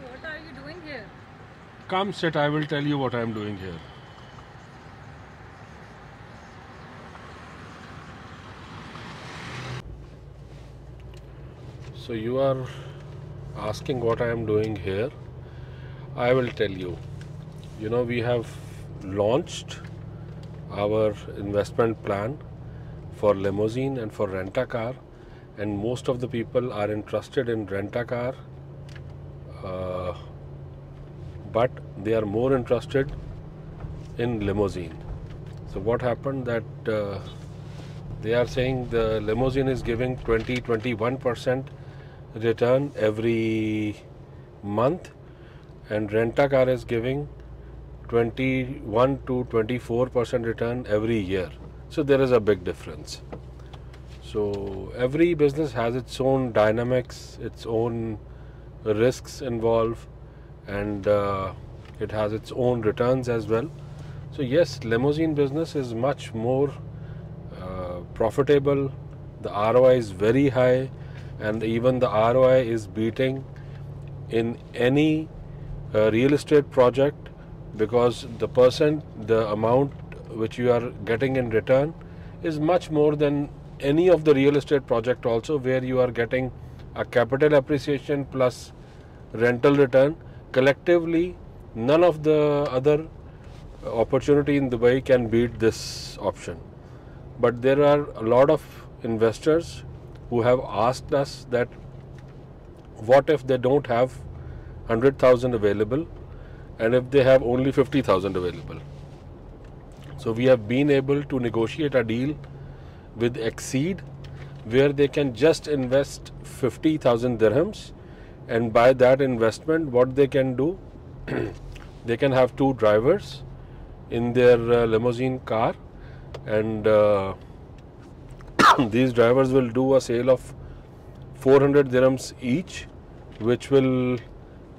what are you doing here? Come sit, I will tell you what I am doing here. So you are asking what I am doing here. I will tell you. You know, we have launched our investment plan for limousine and for rent-a-car, and most of the people are interested in rent-a-car, but they are more interested in limousine. So what happened that they are saying the limousine is giving 20-21% return every month, and rent-a-car is giving 21 to 24% return every year. So there is a big difference. So every business has its own dynamics, its own risks involved, and it has its own returns as well. So yes, limousine business is much more profitable. The ROI is very high, and even the ROI is beating in any real estate project, because the amount which you are getting in return is much more than any of the real estate project also, where you are getting a capital appreciation plus rental return. Collectively, none of the other opportunity in Dubai can beat this option. But there are a lot of investors who have asked us that what if they don't have 100,000 available, and if they have only 50,000 available. So we have been able to negotiate a deal with Exceed, where they can just invest 50,000 dirhams, and by that investment what they can do, they can have 2 drivers in their limousine car, and these drivers will do a sale of 400 dirhams each, which will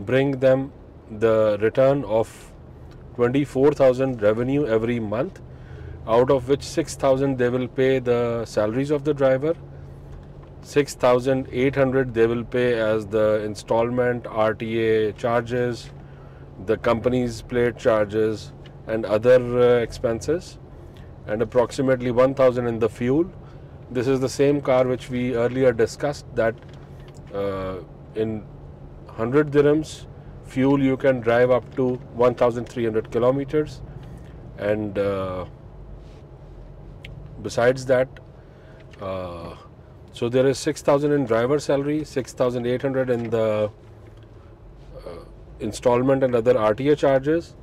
bring them the return of 24,000 revenue every month, out of which 6,000 they will pay the salaries of the driver, 6,800 they will pay as the installment, RTA charges, the company's plate charges and other expenses, and approximately 1,000 in the fuel. This is the same car which we earlier discussed, that in 100 dirhams fuel you can drive up to 1,300 kilometers, and besides that, so there is 6,000 in driver salary, 6,800 in the installment and other RTA charges.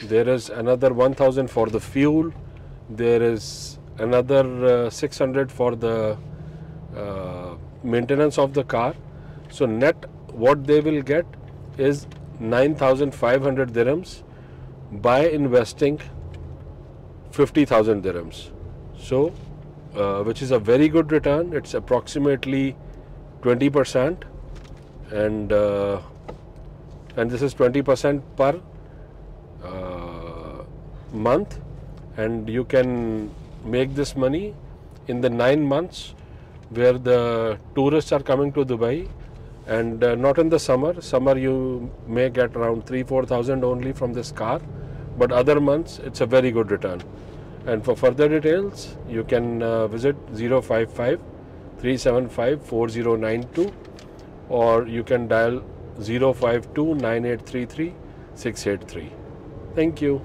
There is another 1,000 for the fuel. There is another 600 for the maintenance of the car. So net what they will get is 9,500 dirhams by investing 50,000 dirhams. So which is a very good return. It's approximately 20%, and this is 20% per month, and you can make this money in the 9 months where the tourists are coming to Dubai, and not in the summer. Summer you may get around 3-4,000 only from this car, but other months it's a very good return. And for further details you can visit 055 375 4092, or you can dial 052 9833 683. Thank you.